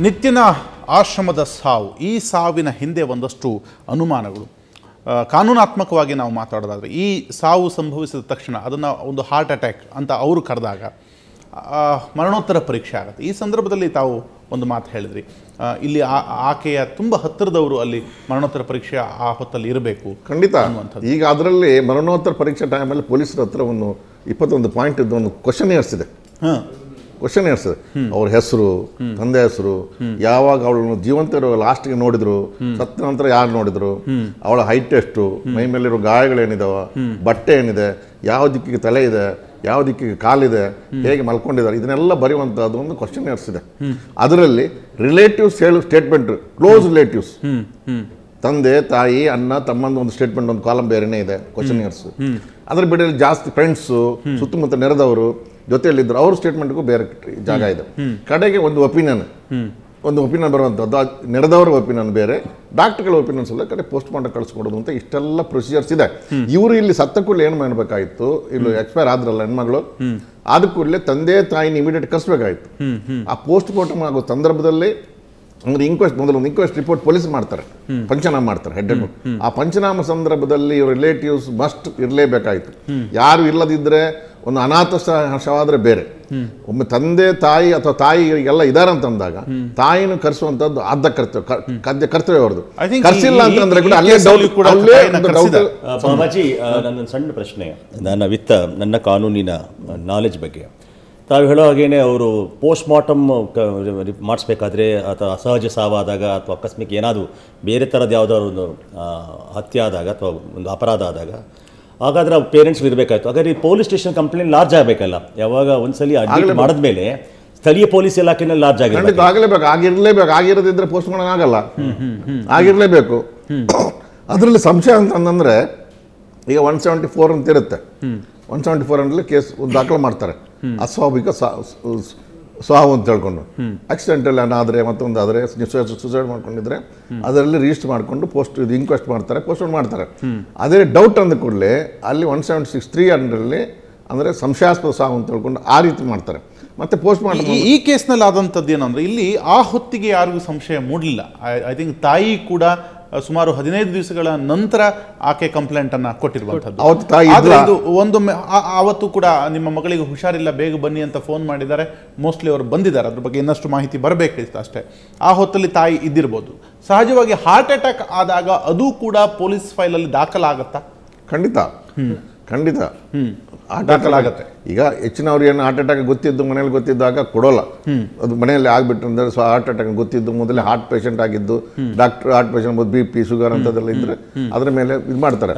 ನಿತ್ಯನ ಆಶ್ರಮದ ಸಾವು, ಈ ಸಾವಿನ ಹಿಂದೆ ಒಂದಷ್ಟು ಅನುಮಾನಗಳು. ಕಾನೂನಾತ್ಮಕವಾಗಿ ನಾವು ಮಾತಾಡೋದಾದರೆ ಈ ಸಾವು ಸಂಭವಿಸಿದ ತಕ್ಷಣ ಅದನ್ನು ಒಂದು ಹಾರ್ಟ್ ಅಟ್ಯಾಕ್ ಅಂತ ಅವರು ಕರೆದಾಗ ಮರಣೋತ್ತರ ಪರೀಕ್ಷೆ ಆಗುತ್ತೆ. ಈ ಸಂದರ್ಭದಲ್ಲಿ ತಾವು ಒಂದು ಮಾತು ಹೇಳಿದ್ರಿ, ಇಲ್ಲಿ ಆಕೆಯ ತುಂಬ ಹತ್ತಿರದವರು ಅಲ್ಲಿ ಮರಣೋತ್ತರ ಪರೀಕ್ಷೆ ಆ ಹೊತ್ತಲ್ಲಿ ಇರಬೇಕು. ಖಂಡಿತ. ಈಗ ಅದರಲ್ಲಿ ಮರಣೋತ್ತರ ಪರೀಕ್ಷೆ ಟೈಮಲ್ಲಿ ಪೊಲೀಸರ ಹತ್ರ ಒಂದು 21 ಪಾಯಿಂಟ್ ಇದ್ದು ಒಂದು ಕ್ವಶನ್ ಏರ್ಸಿದೆ. ಅವ್ರ ಹೆಸರು, ತಂದೆ ಹೆಸರು, ಯಾವಾಗ ಅವಳನ್ನು ಜೀವಂತ ಇರೋ ಲಾಸ್ಟ್ಗೆ ನೋಡಿದ್ರು, ಸತ್ತ ನಂತರ ಯಾರು ನೋಡಿದ್ರು, ಅವಳ ಹೈಟ್ ಎಷ್ಟು, ಮೈ ಮೇಲಿರೋ ಗಾಯಗಳೇನಿದಾವ, ಬಟ್ಟೆ ಏನಿದೆ, ಯಾವ ದಿಕ್ಕಿಗೆ ತಲೆ ಇದೆ, ಯಾವ ದಿಕ್ಕಿಗೆ ಕಾಲಿದೆ, ಹೇಗೆ ಮಲ್ಕೊಂಡಿದ್ದಾರೆ, ಇದನ್ನೆಲ್ಲ ಬರೆಯುವಂತಹದ್ದು ಒಂದು ಕ್ವಶನ್ ಏರ್ಸಿದೆ. ಅದರಲ್ಲಿ ರಿಲೇಟಿವ್ಸ್ ಹೇಳು ಸ್ಟೇಟ್ಮೆಂಟ್, ಕ್ಲೋಸ್ ರಿಲೇಟಿವ್ಸ್, ತಂದೆ ತಾಯಿ ಅಣ್ಣ ತಮ್ಮಂದು ಒಂದು ಸ್ಟೇಟ್ಮೆಂಟ್, ಒಂದು ಕಾಲಂ ಬೇರೆನೇ ಇದೆ ಕ್ವಶನ್ ಏರ್ಸ್. ಅದ್ರ ಬಿಡಿ ಜಾಸ್ತಿ ಫ್ರೆಂಡ್ಸು, ಸುತ್ತಮುತ್ತ ನೆರೆದವರು ಜೊತೆಯಲ್ಲಿದ್ದರು, ಅವ್ರ ಸ್ಟೇಟ್ಮೆಂಟ್ಗೂ ಬೇರೆ ಜಾಗ ಇದೆ. ಕಡೆಗೆ ಒಂದು ಒಪಿನಿಯನ್ ಬರುವಂಥದ್ದು, ನೆರೆದವರ ಒಪಿನಿಯನ್ ಬೇರೆ, ಡಾಕ್ಟರ್ಗಳ ಒಪಿನಿಯನ್ಸ್ ಎಲ್ಲ ಕಡೆ ಪೋಸ್ಟ್ ಮಾರ್ಟಮ್ ಕಳಿಸ್ಕೊಡೋದು ಅಂತ ಇಷ್ಟೆಲ್ಲ ಪ್ರೊಸೀಜರ್ಸ್ ಇದೆ. ಇವರು ಇಲ್ಲಿ ಸತ್ತ ಕೂಡಲೇ ಏನು ಮಾಡಬೇಕಾಗಿತ್ತು, ಇಲ್ಲಿ ಎಕ್ಸ್ಪೈರ್ ಆದ್ರಲ್ಲ ಹೆಣ್ಮಗಳು, ಆದ ಕೂಡಲೇ ತಂದೆ ತಾಯಿನ ಇಮಿಡಿಯೇಟ್ ಕಳಿಸ್ಬೇಕಾಗಿತ್ತು. ಆ ಪೋಸ್ಟ್ ಮಾರ್ಟಮ್ ಆಗೋ ಸಂದರ್ಭದಲ್ಲಿ ಅಂದ್ರೆ ಮೊದಲು ಒಂದು ಇನ್ಕ್ವೆಸ್ಟ್ ರಿಪೋರ್ಟ್ ಪೊಲೀಸ್ ಮಾಡ್ತಾರೆ, ಪಂಚನಾಮ ಮಾಡ್ತಾರೆ ಹೆಡ್. ಆ ಪಂಚನಾಮ ಸಂದರ್ಭದಲ್ಲಿ ಇವ್ರ ರಿಲೇಟಿವ್ಸ್ ಮಸ್ಟ್ ಇರಲೇಬೇಕಾಯ್ತು. ಯಾರು ಇಲ್ಲದಿದ್ರೆ ಒಂದು ಅನಾಥ ಶವಾದ್ರೆ ಬೇರೆ, ಒಮ್ಮೆ ತಂದೆ ತಾಯಿ ಅಥವಾ ತಾಯಿ ಎಲ್ಲ ಇದಾರೆ ಅಂತಂದಾಗ ತಾಯಿನ ಕರೆಸುವಂತದ್ದು ಆದ್ದ ಕರ್ತವ್ಯ ಅವ್ರದ್ದು. ಕರ್ಸಿಲ್ಲ ಅಂತಂದ್ರೆ ಕೂಡ ಅಲ್ಲೇ ಬಾಬಾಜಿ, ನನ್ನ ಸಣ್ಣ ಪ್ರಶ್ನೆ, ನನ್ನ ಕಾನೂನಿನ ನಾಲೆಜ್ ಬಗ್ಗೆ ತಾವು ಹೇಳೋ ಹಾಗೇನೆ ಅವರು ಪೋಸ್ಟ್ ಮಾರ್ಟಮ್ ಮಾಡಿಸ್ಬೇಕಾದ್ರೆ ಅಥವಾ ಅಸಹಜ ಸಾವಾದಾಗ ಅಥವಾ ಅಕಸ್ಮಿಕ ಏನಾದರೂ ಬೇರೆ ಥರದ ಯಾವುದಾದ್ರು ಒಂದು ಹತ್ಯೆ ಆದಾಗ ಅಥವಾ ಒಂದು ಅಪರಾಧ ಆದಾಗ ಹಾಗಾದ್ರೆ ಪೇರೆಂಟ್ಸ್ಗೆ ಇರಬೇಕಾಯ್ತು. ಹಾಗಾದ್ರೆ ಈ ಪೊಲೀಸ್ ಸ್ಟೇಷನ್ ಕಂಪ್ಲೇಂಟ್ ಲಾರ್ಜ್ ಆಗಬೇಕಲ್ಲ, ಯಾವಾಗ ಒಂದ್ಸಲಿ ಅಡ್ಮಿಟ್ ಮಾಡಿದ್ಮೇಲೆ ಸ್ಥಳೀಯ ಪೊಲೀಸ್ ಇಲಾಖೆನಲ್ಲಿ ಲಾರ್ಜ್ ಆಗಲೇಬೇಕು. ಆಗಿರೋದಿದ್ರೆ ಪೋಸ್ಟ್ ಮಾರ್ಟಮ್ ಆಗಲ್ಲ, ಆಗಿರ್ಲೇಬೇಕು. ಅದರಲ್ಲಿ ಸಂಶಯ ಅಂತಂದ್ರೆ ಈಗ 174 ಅಂತ ಇರುತ್ತೆ, 174 ಕೇಸ್ ದಾಖಲೆ ಮಾಡ್ತಾರೆ. ಅಸ್ವಾಭಾವಿಕ ಸಾವು ಅಂತ ಹೇಳ್ಕೊಂಡು, ಆಕ್ಸಿಡೆಂಟಲ್ ಏನಾದರೆ ಮತ್ತೊಂದಾದರೆ ಸುಸೈಡ್ ಮಾಡ್ಕೊಂಡಿದ್ರೆ ಅದರಲ್ಲಿ ರಿಜಿಸ್ಟರ್ ಮಾಡಿಕೊಂಡು ಇನ್ಕ್ವೆಸ್ಟ್ ಮಾಡ್ತಾರೆ, ಪೋಸ್ಟ್ ಮಾಡ್ತಾರೆ. ಅದೇ ಡೌಟ್ ಅಂದ ಕೂಡಲೇ ಅಲ್ಲಿ 176(3) ಅಂಡರಲ್ಲಿ ಅಂದರೆ ಸಂಶಯಾಸ್ಪದ ಸಾವು ಅಂತ ಹೇಳ್ಕೊಂಡು ಆ ರೀತಿ ಮಾಡ್ತಾರೆ. ಮತ್ತೆ ಪೋಸ್ಟ್ ಮಾರ್ಟಮ್ ಈ ಕೇಸ್ನಲ್ಲಿ ಆದಂಥದ್ದು ಏನಂದ್ರೆ ಇಲ್ಲಿ ಆ ಹೊತ್ತಿಗೆ ಯಾರಿಗೂ ಸಂಶಯ ಮೂಡಲಿಲ್ಲ. ಐ ಥಿಂಕ್ ತಾಯಿ ಕೂಡ ಸುಮಾರು 15 ದಿವಸಗಳ ನಂತರ ಆಕೆ ಕಂಪ್ಲೇಂಟ್ ಅನ್ನ ಕೊಟ್ಟಿರುವಂಥದ್ದು. ಒಂದೊಮ್ಮೆ ಆವತ್ತು ಕೂಡ ನಿಮ್ಮ ಮಗಳಿಗೆ ಹುಷಾರಿಲ್ಲ, ಬೇಗ ಬನ್ನಿ ಅಂತ ಫೋನ್ ಮಾಡಿದ್ದಾರೆ. ಮೋಸ್ಟ್ಲಿ ಅವರು ಬಂದಿದ್ದಾರೆ, ಅದ್ರ ಬಗ್ಗೆ ಇನ್ನಷ್ಟು ಮಾಹಿತಿ ಬರಬೇಕಿತ್ತು ಅಷ್ಟೇ. ಆ ಹೊತ್ತಲ್ಲಿ ತಾಯಿ ಇದ್ದಿರ್ಬೋದು. ಸಹಜವಾಗಿ ಹಾರ್ಟ್ ಅಟ್ಯಾಕ್ ಆದಾಗ ಅದು ಕೂಡ ಪೊಲೀಸ್ ಫೈಲಲ್ಲಿ ದಾಖಲಾಗತ್ತಾ? ಖಂಡಿತ ದಾಖಲಾಗತ್ತೆ. ಈಗ ಹೆಚ್ಚಿನವ್ರು ಏನು ಹಾರ್ಟ್ ಅಟ್ಯಾಕ್ ಗೊತ್ತಿದ್ದು ಮನೇಲಿ ಗೊತ್ತಿದ್ದಾಗ ಕೊಡೋಲ್ಲ, ಅದು ಮನೆಯಲ್ಲಿ ಆಗ್ಬಿಟ್ಟು ಅಂದ್ರೆ ಹಾರ್ಟ್ ಅಟ್ಯಾಕ್ ಗೊತ್ತಿದ್ದು ಮೊದಲೇ ಹಾರ್ಟ್ ಪೇಷಂಟ್ ಆಗಿದ್ದು, doctor heart patient BP sugar ಅಂತದೆಲ್ಲ ಇದ್ರೆ ಅದ್ರ ಮೇಲೆ ಇದು ಮಾಡ್ತಾರೆ.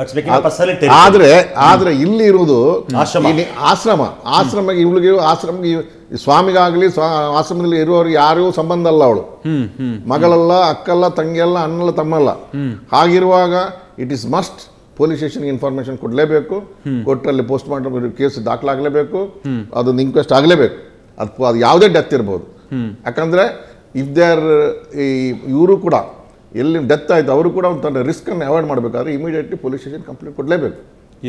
ಆದ್ರೆ ಇಲ್ಲಿ ಇರುವುದು ಆಶ್ರಮ ಇವಳಿಗೆ ಸ್ವಾಮಿಗಾಗ್ಲಿ ಆಶ್ರಮದಲ್ಲಿ ಇರುವವ್ರಿಗೆ ಯಾರಿಗೂ ಸಂಬಂಧ ಅಲ್ಲ. ಅವಳು ಮಗಳಲ್ಲ, ಅಕ್ಕಲ್ಲ, ತಂಗಿಯಲ್ಲ, ಅಣ್ಣಲ್ಲ, ತಮ್ಮಲ್ಲ. ಹಾಗಿರುವಾಗ ಇಟ್ ಈಸ್ ಮಸ್ಟ್ ಪೊಲೀಸ್ ಸ್ಟೇಷನ್ಗೆ ಇನ್ಫಾರ್ಮೇಶನ್ ಕೊಡಲೇಬೇಕು, ಕೊಟ್ಟರಲ್ಲಿ ಪೋಸ್ಟ್ ಮಾರ್ಟಮ್ ಕೇಸ್ ದಾಖಲಾಗಲೇಬೇಕು, ಅದೊಂದು ಇನ್ಕ್ವೆಸ್ಟ್ ಆಗಲೇಬೇಕು. ಅದು ಯಾವುದೇ ಡೆತ್ ಇರ್ಬೋದು. ಯಾಕಂದ್ರೆ ಇಫ್ ದೇ ಆರ್ ಇವರು ಕೂಡ ಎಲ್ಲಿ ಡೆತ್ ಆಯ್ತು ಅವರು ಕೂಡ ಒಂದು ರಿಸ್ಕ್ ಅನ್ನು ಅವಾಯ್ಡ್ ಮಾಡಬೇಕಾದ್ರೆ ಇಮಿಡಿಯೇಟ್ಲಿ ಪೊಲೀಸ್ ಸ್ಟೇಷನ್ ಕಂಪ್ಲೇಂಟ್ ಕೊಡಲೇಬೇಕು.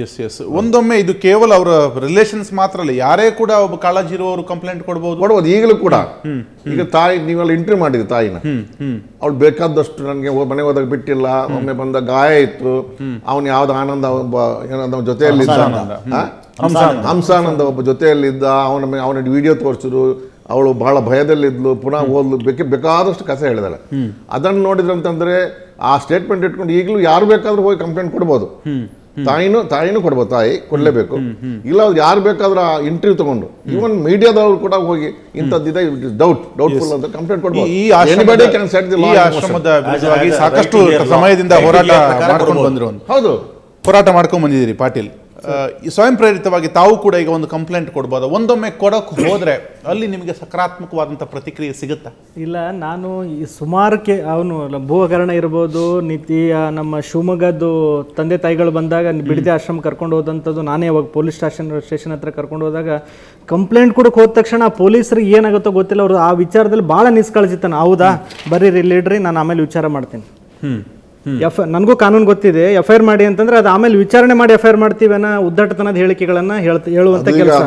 ಎಸ್ ಒಂದೊಮ್ಮೆ ಇದು ಕೇವಲ ಅವರ ರಿಲೇಷನ್ಸ್ ಮಾತ್ರ ಅಲ್ಲ, ಯಾರೇ ಕೂಡ ಒಬ್ಬ ಕಾಳಜಿ ಇರುವವರು ಕಂಪ್ಲೇಂಟ್ ಕೊಡ್ಬೋದು. ಈಗಲೂ ಕೂಡ ಈಗ ತಾಯಿ ನೀವೆಲ್ಲ ಇಂಟರ್ವ್ಯೂ ಮಾಡಿದ್ರಿ ತಾಯಿನ, ಅವ್ಳು ಬೇಕಾದಷ್ಟು ನನಗೆ ಮನೆ ಹೋದಾಗ ಬಿಟ್ಟಿಲ್ಲ, ಒಮ್ಮೆ ಬಂದ ಗಾಯ ಇತ್ತು, ಅವನು ಯಾವ್ದು ಆನಂದ ಜೊತೆಯಲ್ಲಿದ್ದ, ಹಂಸಾನಂದ ಒಬ್ಬ ಜೊತೆಯಲ್ಲಿದ್ದ, ಅವನ ವಿಡಿಯೋ ತೋರಿಸಿದ್ರು, ಅವಳು ಬಹಳ ಭಯದಲ್ಲಿದ್ಲು, ಪುನಃ ಓದ್ಲು, ಬೇಕಾದಷ್ಟು ಕಸ ಹೇಳಿದಾಳೆ. ಅದನ್ನು ನೋಡಿದ್ರಂತಂದ್ರೆ ಆ ಸ್ಟೇಟ್ಮೆಂಟ್ ಇಟ್ಕೊಂಡು ಈಗಲೂ ಯಾರು ಬೇಕಾದ್ರೂ ಹೋಗಿ ಕಂಪ್ಲೇಂಟ್ ಕೊಡ್ಬೋದು. ತಾಯಿನೂ ಕೊಡ್ಬೋದು, ತಾಯಿ ಕೊಡ್ಲೇಬೇಕು. ಇಲ್ಲ ಯಾರು ಬೇಕಾದ್ರೂ ಆ ಇಂಟರ್ವ್ಯೂ ತಗೊಂಡು ಇವನ್ ಮೀಡಿಯಾದವ್ರು ಕೂಡ ಹೋಗಿ ಇಂಥದ್ದಿದೆ ಡೌಟ್ಫುಲ್ ಅಂತ ಕಂಪ್ಲೇಂಟ್ ಕೊಡ್ಬೋದು. ಸಾಕಷ್ಟು ಸಮಯದಿಂದ ಹೋರಾಟ ಮಾಡ್ಕೊಂಡು ಬಂದಿದ್ದೀರಿ ಪಾಟೀಲ್. ಸ್ವಯಂ ಪ್ರೇರಿತವಾಗಿ ತಾವು ಕೂಡ ಈಗ ಒಂದು ಕಂಪ್ಲೇಂಟ್ ಕೊಡ್ಬೋದು. ಒಂದೊಮ್ಮೆ ಕೊಡಕ್ಕೆ ಹೋದ್ರೆ ಅಲ್ಲಿ ನಿಮಗೆ ಸಕಾರಾತ್ಮಕವಾದಂಥ ಪ್ರತಿಕ್ರಿಯೆ ಸಿಗುತ್ತಾ? ಇಲ್ಲ, ನಾನು ಈ ಸುಮಾರು ಅವನು ಭೂ ಹಗರಣ ಇರ್ಬೋದು, ನಮ್ಮ ಶಿವಮೊಗ್ಗದ್ದು ತಂದೆ ತಾಯಿಗಳು ಬಂದಾಗ ಬಿಡದಿ ಆಶ್ರಮ ಕರ್ಕೊಂಡು ಹೋದಂಥದ್ದು ನಾನೇ ಅವಾಗ ಪೊಲೀಸ್ ಸ್ಟೇಷನ್ ಹತ್ರ ಕರ್ಕೊಂಡು ಹೋದಾಗ ಕಂಪ್ಲೇಂಟ್ ಕೊಡಕ್ಕೆ ಹೋದ ತಕ್ಷಣ ಪೊಲೀಸರಿಗೆ ಏನಾಗುತ್ತೋ ಗೊತ್ತಿಲ್ಲ, ಅವರು ಆ ವಿಚಾರದಲ್ಲಿ ಭಾಳ ನಿಷ್ಕಾಳಜಿತಾನೆ. ಹೌದಾ, ಬರ್ರಿ ಲೀಡ್ರಿ, ನಾನು ಆಮೇಲೆ ವಿಚಾರ ಮಾಡ್ತೀನಿ. ನನಗೂ ಕಾನೂನು ಗೊತ್ತಿದೆ. FIR ಮಾಡಿ ಅಂತಂದ್ರೆ ಅದು ಆಮೇಲೆ ವಿಚಾರಣೆ ಮಾಡಿ FIR ಮಾಡ್ತೀವಿ ಅನ್ನೋ ಉದ್ದಟತನದ ಹೇಳಿಕೆಗಳನ್ನ ಹೇಳುವಂತ ಕೆಲಸ.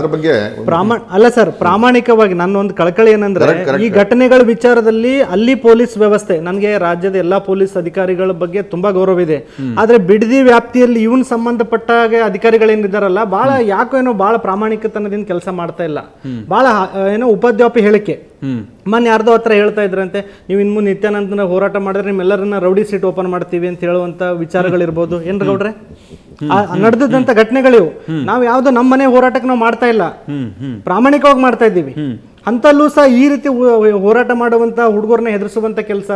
ಅಲ್ಲ ಸರ್, ಪ್ರಾಮಾಣಿಕವಾಗಿ ನನ್ನ ಒಂದು ಕಳಕಳಿ ಏನಂದ್ರೆ, ಈ ಘಟನೆಗಳ ವಿಚಾರದಲ್ಲಿ ಅಲ್ಲಿ ಪೊಲೀಸ್ ವ್ಯವಸ್ಥೆ, ನನಗೆ ರಾಜ್ಯದ ಎಲ್ಲಾ ಪೊಲೀಸ್ ಅಧಿಕಾರಿಗಳ ಬಗ್ಗೆ ತುಂಬಾ ಗೌರವ ಇದೆ. ಆದ್ರೆ ಬಿಡದಿ ವ್ಯಾಪ್ತಿಯಲ್ಲಿ ಇವನ್ ಸಂಬಂಧಪಟ್ಟ ಅಧಿಕಾರಿಗಳೇನಿದ್ದಾರಲ್ಲ, ಬಹಳ ಯಾಕೋ ಬಹಳ ಪ್ರಾಮಾಣಿಕತನದಿಂದ ಕೆಲಸ ಮಾಡ್ತಾ ಇಲ್ಲ. ಬಹಳ ಉಪದ್ವ್ಯಾಪಿ ಹೇಳಿಕೆ. ಮೊನ್ನೆ ಯಾರ್ದೋ ಹತ್ರ ಹೇಳ್ತಾ ಇದ್ರಂತೆ, ನೀವು ಇನ್ನು ನಿತ್ಯಾನಂದನ ಹೋರಾಟ ಮಾಡಿದ್ರೆ ನಿಮ್ಮೆಲ್ಲರನ್ನ ರೌಡಿ ಸೀಟ್ ಓಪನ್ ಮಾಡ್ತೀವಿ ಅಂತ ಹೇಳುವಂತ ವಿಚಾರಗಳಿರ್ಬೋದು. ಏನ್ರ ಗೌಡ್ರೆ, ನಡೆದಂತ ಘಟನೆಗಳಿವು. ನಾವು ಯಾವ್ದೋ ನಮ್ಮ ಮನೆ ಹೋರಾಟಕ್ಕೆ ನಾವು ಮಾಡ್ತಾ ಇಲ್ಲ, ಪ್ರಾಮಾಣಿಕವಾಗಿ ಮಾಡ್ತಾ ಇದ್ದೀವಿ. ಅಂತಲ್ಲೂ ಸಹ ಈ ರೀತಿ ಹೋರಾಟ ಮಾಡುವಂತ ಹುಡುಗರನ್ನ ಹೆದರಿಸುವಂತ ಕೆಲಸ,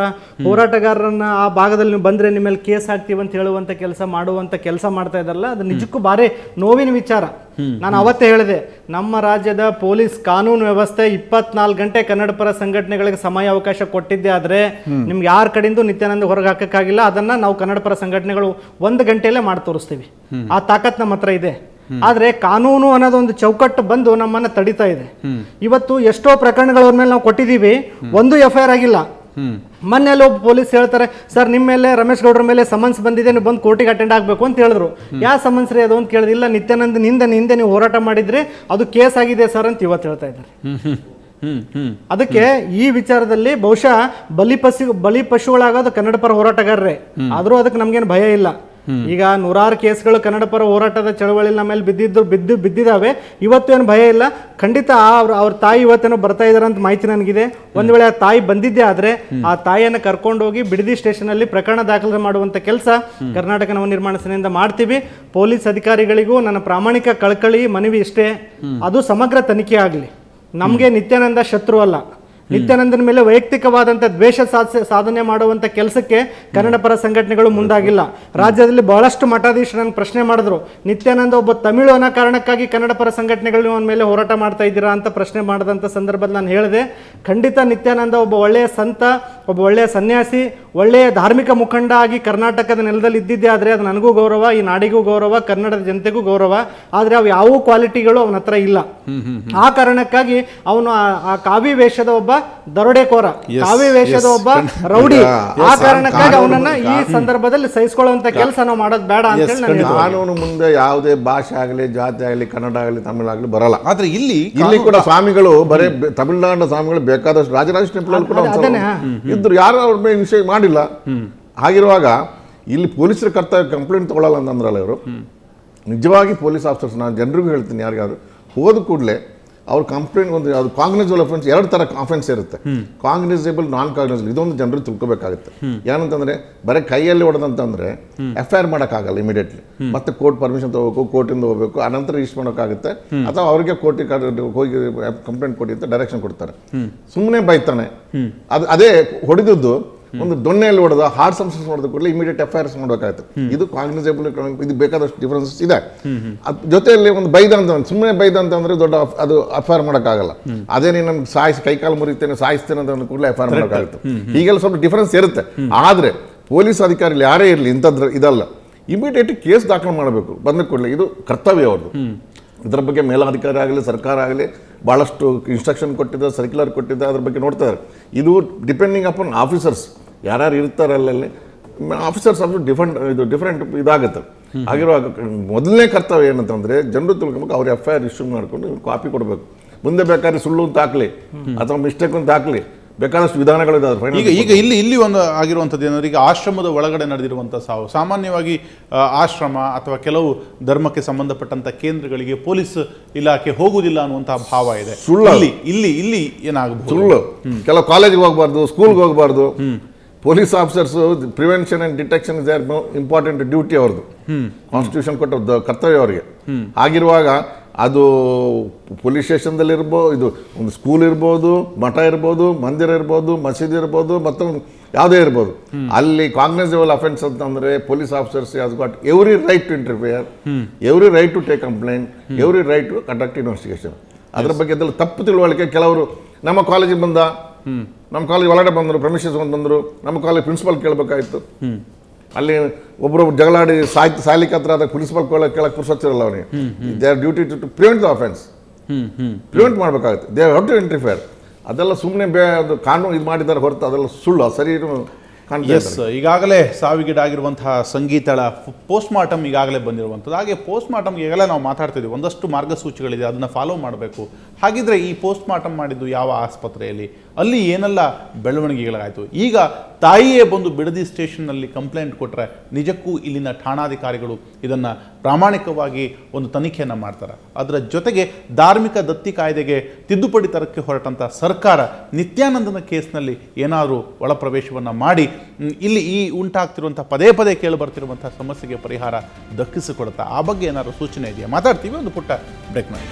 ಹೋರಾಟಗಾರರನ್ನ ಆ ಭಾಗದಲ್ಲಿ ನೀವು ಬಂದ್ರೆ ನಿಮ್ಮ ಮೇಲೆ ಕೇಸ್ ಹಾಕ್ತೀವಿ ಅಂತ ಹೇಳುವಂತ ಕೆಲಸ ಮಾಡ್ತಾ ಇದ್ದಾರಲ್ಲ, ಅದು ನಿಜಕ್ಕೂ ಬಾರಿ ನೋವಿನ ವಿಚಾರ. ನಾನು ಅವತ್ತೇ ಹೇಳಿದೆ, ನಮ್ಮ ರಾಜ್ಯದ ಪೊಲೀಸ್ ಕಾನೂನು ವ್ಯವಸ್ಥೆ 24 ಗಂಟೆ ಕನ್ನಡ ಪರ ಸಂಘಟನೆಗಳಿಗೆ ಸಮಯ ಅವಕಾಶ ಕೊಟ್ಟಿದ್ದೆ ಆದ್ರೆ ನಿಮ್ಗೆ ಯಾರ ಕಡೆಯಿಂದ ನಿತ್ಯಾನಂದ ಹೊರಗೆ ಹಾಕಕ್ಕಾಗಿಲ್ಲ. ಅದನ್ನ ನಾವು ಕನ್ನಡ ಪರ ಸಂಘಟನೆಗಳು 1 ಗಂಟೆಯಲ್ಲೇ ಮಾಡಿ ತೋರಿಸ್ತೀವಿ. ಆ ತಾಕತ್ ನಮ್ಮ ಹತ್ರ ಇದೆ. ಆದ್ರೆ ಕಾನೂನು ಅನ್ನೋದೊಂದು ಚೌಕಟ್ಟು ಬಂದು ನಮ್ಮನ್ನ ತಡಿತಾ ಇದೆ. ಇವತ್ತು ಎಷ್ಟೋ ಪ್ರಕರಣಗಳ ಮೇಲೆ ನಾವು ಕೊಟ್ಟಿದ್ದೀವಿ, ಒಂದು FIR ಆಗಿಲ್ಲ. ಮೊನ್ನೆ ಒಬ್ಬ ಪೊಲೀಸ್ ಹೇಳ್ತಾರೆ, ಸರ್ ನಿಮ್ಮ ಮೇಲೆ ರಮೇಶ್ ಗೌಡ್ರ ಮೇಲೆ ಸಮನ್ಸ್ ಬಂದಿದೆ, ನೀವು ಬಂದು ಕೋರ್ಟಿಗೆ ಅಟೆಂಡ್ ಆಗ್ಬೇಕು ಅಂತ ಹೇಳಿದ್ರು. ಯಾವ ಸಮನ್ಸ್ ರೀ ಅದು ಅಂತ ಕೇಳಿದಿಲ್ಲ. ನಿತ್ಯಾನಂದ ಹಿಂದೆ ನೀವು ಹೋರಾಟ ಮಾಡಿದ್ರೆ ಅದು ಕೇಸ್ ಆಗಿದೆ ಸರ್ ಅಂತ ಇವತ್ತು ಹೇಳ್ತಾ ಇದ್ದಾರೆ. ಅದಕ್ಕೆ ಈ ವಿಚಾರದಲ್ಲಿ ಬಹುಶಃ ಬಲಿ ಪಶುಗಳಾಗೋದು ಕನ್ನಡ ಪರ ಹೋರಾಟಗಾರರೇ. ಆದ್ರೂ ಅದಕ್ಕೆ ನಮ್ಗೇನು ಭಯ ಇಲ್ಲ. ಈಗ ನೂರಾರು ಕೇಸ್ಗಳು ಕನ್ನಡ ಪರ ಹೋರಾಟದ ಚಳವಳಿ ನಮ್ಮ ಮೇಲೆ ಬಿದ್ದಿದ್ದಾವೆ. ಇವತ್ತು ಏನು ಭಯ ಇಲ್ಲ. ಖಂಡಿತ ಅವ್ರ ತಾಯಿ ಇವತ್ತೇನೋ ಬರ್ತಾ ಇದಾರೆ ಅಂತ ಮಾಹಿತಿ ನನಗಿದೆ. ಒಂದ್ ವೇಳೆ ಆ ತಾಯಿ ಬಂದಿದ್ದೆ ಆದ್ರೆ ಆ ತಾಯಿಯನ್ನ ಕರ್ಕೊಂಡೋಗಿ ಬಿಡದಿ ಸ್ಟೇಷನ್ ಅಲ್ಲಿ ಪ್ರಕರಣ ದಾಖಲೆ ಮಾಡುವಂತ ಕೆಲಸ ಕರ್ನಾಟಕ ನವನಿರ್ಮಾಣ ಸೇನೆಯಿಂದ ಮಾಡ್ತೀವಿ. ಪೊಲೀಸ್ ಅಧಿಕಾರಿಗಳಿಗೂ ನನ್ನ ಪ್ರಾಮಾಣಿಕ ಕಳಕಳಿ ಮನವಿ ಇಷ್ಟೇ, ಅದು ಸಮಗ್ರ ತನಿಖೆ ಆಗಲಿ. ನಮ್ಗೆ ನಿತ್ಯಾನಂದ ಶತ್ರು ಅಲ್ಲ. ನಿತ್ಯಾನಂದನ ಮೇಲೆ ವೈಯಕ್ತಿಕವಾದಂಥ ದ್ವೇಷ ಸಾಧನೆ ಮಾಡುವಂಥ ಕೆಲಸಕ್ಕೆ ಕನ್ನಡ ಪರ ಸಂಘಟನೆಗಳು ಮುಂದಾಗಿಲ್ಲ. ರಾಜ್ಯದಲ್ಲಿ ಬಹಳಷ್ಟು ಮಠಾಧೀಶರನ್ನು ಪ್ರಶ್ನೆ ಮಾಡಿದ್ರು, ನಿತ್ಯಾನಂದ ಒಬ್ಬ ತಮಿಳು ಅನ್ನೋ ಕಾರಣಕ್ಕಾಗಿ ಕನ್ನಡ ಪರ ಸಂಘಟನೆಗಳು ಅವನ ಮೇಲೆ ಹೋರಾಟ ಮಾಡ್ತಾ ಇದ್ದೀರಾ ಅಂತ ಪ್ರಶ್ನೆ ಮಾಡಿದಂಥ ಸಂದರ್ಭದಲ್ಲಿ ನಾನು ಹೇಳಿದೆ, ಖಂಡಿತ ನಿತ್ಯಾನಂದ ಒಬ್ಬ ಒಳ್ಳೆಯ ಸಂತ, ಒಬ್ಬ ಒಳ್ಳೆಯ ಸನ್ಯಾಸಿ, ಒಳ್ಳೆಯ ಧಾರ್ಮಿಕ ಮುಖಂಡ ಆಗಿ ಕರ್ನಾಟಕದ ನೆಲದಲ್ಲಿ ಇದ್ದಿದ್ದೆ ಆದರೆ ಅದು ನನಗೂ ಗೌರವ, ಈ ನಾಡಿಗೂ ಗೌರವ, ಕನ್ನಡದ ಜನತೆಗೂ ಗೌರವ. ಆದರೆ ಅವು ಯಾವ ಕ್ವಾಲಿಟಿಗಳು ಅವನ ಹತ್ರ ಇಲ್ಲ. ಆ ಕಾರಣಕ್ಕಾಗಿ ಅವನು ಆ ಕಾವಿ ವೇಷದ ಒಬ್ಬ ದರೋಡೆಕೋರ, ಕಾವಿ ವೇಷದ ಒಬ್ಬ ರೌಡಿ. ಆ ಕಾರಣಕ್ಕಾಗಿ ಅವನನ್ನ ಈ ಸಂದರ್ಭದಲ್ಲಿ ಸಹಿಸಿಕೊಳ್ಳುವಂತ ಕೆಲಸ ನಾವು ಮಾಡೋದು ಬೇಡ ಅಂತ ಹೇಳಿ ಕಾನೂನು ಮುಂದೆ ಯಾವುದೇ ಭಾಷೆ ಆಗಲಿ, ಜಾತಿ ಆಗಲಿ, ಕನ್ನಡ ಆಗಲಿ, ತಮಿಳು ಆಗಲಿ ಬರಲ್ಲ. ಆದ್ರೆ ಇಲ್ಲಿ ಕೂಡ ಸ್ವಾಮಿಗಳು ಬರೇ ತಮಿಳುನಾಡಿನ ಸ್ವಾಮಿಗಳು ಬೇಕಾದಷ್ಟು ರಾಜರಾಜ ಟೆಂಪಲ್ ಕೂಡ ಇದ್ರು, ಯಾರು ಅವ್ರ ಮೇಲೆ ವಿಷಯ ಮಾಡಿಲ್ಲ. ಹಾಗಿರುವಾಗ ಇಲ್ಲಿ ಪೊಲೀಸರ ಕರ್ತವ್ಯ ಕಂಪ್ಲೇಂಟ್ ತಗೊಳ್ಳಲ್ಲ ಅಂತಂದ್ರಲ್ಲ ಇವರು. ನಿಜವಾಗಿ ಪೊಲೀಸ್ ಆಫೀಸರ್ಸ್ ನಾನು ಜನರಿಗೂ ಹೇಳ್ತೀನಿ, ಯಾರಿಗಾದ್ರು ಹೋದ ಕೂಡಲೇ ಅವ್ರ ಕಂಪ್ಲೇಂಟ್ ಒಂದು ಅದು ಕಾಗ್ನಿಸಬಲ್ ಅಫೆನ್ಸ್ 2 ಥರ ಅಫೆನ್ಸ್ ಇರುತ್ತೆ, ಕಾಗ್ನಿಸಬಲ್, ನಾನ್ ಕಾಗ್ನಿಸಬಲ್. ಇದೊಂದು ಜನರು ತಿಳ್ಕೊಬೇಕಾಗುತ್ತೆ. ಏನಂತಂದ್ರೆ ಬರೀ ಕೈಯಲ್ಲಿ ಹೊಡೆದಂತಂದ್ರೆ FIR ಮಾಡೋಕ್ಕಾಗಲ್ಲ ಇಮಿಡಿಯೇಟ್ಲಿ, ಮತ್ತೆ ಕೋರ್ಟ್ ಪರ್ಮಿಷನ್ ತಗೋಬೇಕು, ಕೋರ್ಟಿಂದ ಹೋಗ್ಬೇಕು, ಆನಂತರ ರಿಜಿಸ್ಟರ್ ಮಾಡೋಕ್ಕಾಗುತ್ತೆ. ಅಥವಾ ಅವ್ರಿಗೆ ಕೋರ್ಟಿಗೆ ಹೋಗಿ ಕಂಪ್ಲೇಂಟ್ ಕೊಡಿ ಅಂತ ಡೈರೆಕ್ಷನ್ ಕೊಡ್ತಾರೆ. ಸುಮ್ಮನೆ ಬೈತಾನೆ. ಅದೇ ಹೊಡೆದದ್ದು ಒಂದು ದೊಣ್ಣೆಯಲ್ಲಿ ಹೊಡೆದ ಹಾರ್ಟ್ ಸಂಸ್ಕೃತಿ ಹೊಡೆದ ಕೂಡಲೇ ಇಮಿಡಿಯೇಟ್ FIRs ಮಾಡಬೇಕಾಗುತ್ತೆ. ಇದು ಕಾಗ್ನಿಸಬಲ್, ಇದು ಬೇಕಾದಷ್ಟು ಡಿಫರೆನ್ಸಸ್ ಇದೆ. ಜೊತೆಯಲ್ಲಿ ಒಂದು ಬೈದ ಅಂತ ಸುಮ್ಮನೆ ಬೈದ ಅಂತಂದ್ರೆ ದೊಡ್ಡ ಅದು FIR ಮಾಡೋಕ್ಕಾಗಲ್ಲ. ಅದೇ ನೀನು ನಮ್ಗೆ ಕೈಕಾಲು ಮುರಿತೇನೆ, ಸಾಯಿಸ್ತೇನೆ ಅಂತ ಕೂಡಲೇ FIR ಮಾಡೋಕ್ಕಾಗುತ್ತೆ. ಹೀಗೆಲ್ಲ ಸ್ವಲ್ಪ ಡಿಫರೆನ್ಸ್ ಇರುತ್ತೆ. ಆದರೆ ಪೊಲೀಸ್ ಅಧಿಕಾರಿಗಳು ಯಾರೇ ಇರಲಿ ಇಂಥದ್ದು ಇದಲ್ಲ, ಇಮಿಡಿಯೇಟ್ ಕೇಸ್ ದಾಖಲು ಮಾಡಬೇಕು. ಬಂದ ಕೂಡಲೇ ಇದು ಕರ್ತವ್ಯ ಅವ್ರದ್ದು. ಇದರ ಬಗ್ಗೆ ಮೇಲಾಧಿಕಾರಿ ಆಗಲಿ, ಸರ್ಕಾರ ಆಗಲಿ ಭಾಳಷ್ಟು ಇನ್ಸ್ಟ್ರಕ್ಷನ್ ಕೊಟ್ಟಿದ್ದಾರೆ, ಸರ್ಕ್ಯುಲರ್ ಕೊಟ್ಟಿದ್ದಾರೆ, ಅದ್ರ ಬಗ್ಗೆ ನೋಡ್ತಾ ಇದ್ದಾರೆ. ಇದು ಡಿಪೆಂಡಿಂಗ್ ಅಪಾನ್ ಆಫೀಸರ್ಸ್ ಯಾರ್ಯಾರು ಇರ್ತಾರೆ ಅಲ್ಲಲ್ಲಿ ಆಫೀಸರ್ಸ್ ಅದು ಡಿಫ್ರೆಂಟ್ ಇದಾಗುತ್ತೆ. ಆಗಿರುವಾಗ ಮೊದಲನೇ ಕರ್ತವ್ಯ ಏನಂತಂದರೆ ಜನರು ತಿಳ್ಕೊಬೇಕು, ಅವ್ರು FIR ಇಶ್ಯೂ ಮಾಡಿಕೊಂಡು ಕಾಪಿ ಕೊಡಬೇಕು. ಮುಂದೆ ಬೇಕಾದ್ರೆ ಸುಳ್ಳು ಅಂತ ಹಾಕಲಿ ಅಥವಾ ಮಿಸ್ಟೇಕ್ ಅಂತ ಹಾಕಲಿ, ಬೇಕಾದಷ್ಟು ವಿಧಾನಗಳಿದಾವೆ. ಈಗ ಇಲ್ಲಿ ಒಂದು ಆಗಿರುವಂಥದ್ದು ಏನಂದ್ರೆ, ಈಗ ಆಶ್ರಮದ ಒಳಗಡೆ ನಡೆದಿರುವಂಥ ಸಾವು. ಸಾಮಾನ್ಯವಾಗಿ ಆಶ್ರಮ ಅಥವಾ ಕೆಲವು ಧರ್ಮಕ್ಕೆ ಸಂಬಂಧಪಟ್ಟಂತ ಕೇಂದ್ರಗಳಿಗೆ ಪೊಲೀಸ್ ಇಲಾಖೆ ಹೋಗುವುದಿಲ್ಲ ಅನ್ನುವಂತಹ ಭಾವ ಇದೆ. ಇಲ್ಲಿ ಏನಾಗಬಹುದು? ಸುಳ್ಳು. ಕೆಲವು ಕಾಲೇಜಿಗೆ ಹೋಗಬಾರ್ದು, ಸ್ಕೂಲ್ಗೆ ಹೋಗಬಾರ್ದು. Police officers prevention and detection is their important duty ಅವ್ರದ್ದು. ಕಾನ್ಸ್ಟಿಟ್ಯೂಷನ್ ಕೊಟ್ಟ ಕರ್ತವ್ಯ ಅವರಿಗೆ. ಆಗಿರುವಾಗ ಅದು ಪೊಲೀಸ್ ಸ್ಟೇಷನ್ದಲ್ಲಿ ಇರ್ಬೋದು, ಇದು ಒಂದು ಸ್ಕೂಲ್ ಇರ್ಬೋದು, ಮಠ ಇರ್ಬೋದು, ಮಂದಿರ ಇರ್ಬೋದು, ಮಸೀದಿ ಇರ್ಬೋದು, ಮತ್ತೊಂದು ಯಾವುದೇ ಇರ್ಬೋದು, ಅಲ್ಲಿ ಕಾಗ್ನಿಸಬಲ್ ಅಫೆನ್ಸ್ ಅಂತಂದರೆ police officers has got every right to interfere, every right to take complaint, every right to conduct investigation. ಅದ್ರ ಬಗ್ಗೆ ಅದೆಲ್ಲ ತಪ್ಪು ತಿಳುವಳಿಕೆ. ಕೆಲವರು ನಮ್ಮ ಕಾಲೇಜಿಗೆ ಬಂದ, ನಮ್ಮ ಕಾಲೇಜ್ ಒಳಗಡೆ ಬಂದರು, ಪ್ರಮಿಷನ್ಸ್ ಬಂದರು, ನಮ್ಮ ಕಾಲೇಜ್ ಪ್ರಿನ್ಸಿಪಾಲ್ ಕೇಳಬೇಕಾಯ್ತು. ಅಲ್ಲಿ ಒಬ್ಬರು ಜಗಳಾಡಿ ಸಾಯ್ಲಿಕ್ಕೆ ಹತ್ರ ಅದ ಪ್ರಿನ್ಸಿಪಾಲ್ ಕೇಳಕ್ಕೆ ಪುರ್ಸತ್ತಿರಲ್ಲ ಅವನಿಗೆ. They are duty to prevent the offence, prevent ಮಾಡಬೇಕಾಗುತ್ತೆ. They have to interfere. ಅದೆಲ್ಲ ಸುಮ್ಮನೆ ಅದು ಕಾನೂನು ಇದು ಮಾಡಿದ್ದಾರೆ ಹೊರತು ಅದೆಲ್ಲ ಸುಳ್ಳು, ಸರಿ ಕಾಣ್ತಾ ಎಸ್, ಈಗಾಗಲೇ ಸಾವಿಗೀಡಾಗಿರುವಂತಹ ಸಂಗೀತಳ ಪೋಸ್ಟ್ ಮಾರ್ಟಮ್ ಈಗಾಗಲೇ ಬಂದಿರುವಂಥದ್ದು. ಹಾಗೆ ಪೋಸ್ಟ್ ಮಾರ್ಟಮ್ಗೆ ಈಗಲೇ ನಾವು ಮಾತಾಡ್ತಿದ್ವಿ, ಒಂದಷ್ಟು ಮಾರ್ಗಸೂಚಿಗಳಿದೆ, ಅದನ್ನು ಫಾಲೋ ಮಾಡಬೇಕು. ಹಾಗಿದ್ರೆ ಈ ಪೋಸ್ಟ್ ಮಾರ್ಟಮ್ ಮಾಡಿದ್ದು ಯಾವ ಆಸ್ಪತ್ರೆಯಲ್ಲಿ, ಅಲ್ಲಿ ಏನೆಲ್ಲ ಬೆಳವಣಿಗೆಗಳಾಯಿತು? ಈಗ ತಾಯಿಯೇ ಬಂದು ಬಿಡದಿ ಸ್ಟೇಷನ್ನಲ್ಲಿ ಕಂಪ್ಲೇಂಟ್ ಕೊಟ್ಟರೆ ನಿಜಕ್ಕೂ ಇಲ್ಲಿನ ಠಾಣಾಧಿಕಾರಿಗಳು ಇದನ್ನು ಪ್ರಾಮಾಣಿಕವಾಗಿ ಒಂದು ತನಿಖೆಯನ್ನು ಮಾಡ್ತಾರೆ. ಅದರ ಜೊತೆಗೆ ಧಾರ್ಮಿಕ ದತ್ತಿ ಕಾಯ್ದೆಗೆ ತಿದ್ದುಪಡಿ ತರಕ್ಕೆ ಹೊರಟಂಥ ಸರ್ಕಾರ ನಿತ್ಯಾನಂದನ ಕೇಸ್ನಲ್ಲಿ ಏನಾದರೂ ಒಳಪ್ರವೇಶವನ್ನು ಮಾಡಿ ಇಲ್ಲಿ ಈ ಉಂಟಾಗ್ತಿರುವಂಥ ಪದೇ ಪದೇ ಕೇಳಿಬರ್ತಿರುವಂಥ ಸಮಸ್ಯೆಗೆ ಪರಿಹಾರ ದಕ್ಕಿಸಿಕೊಡುತ್ತಾ? ಆ ಬಗ್ಗೆ ಏನಾದರೂ ಸೂಚನೆ ಇದೆಯಾ? ಮಾತಾಡ್ತೀವಿ, ಒಂದು ಪುಟ್ಟ ಬ್ರೇಕ್ ಮಾಡಿ.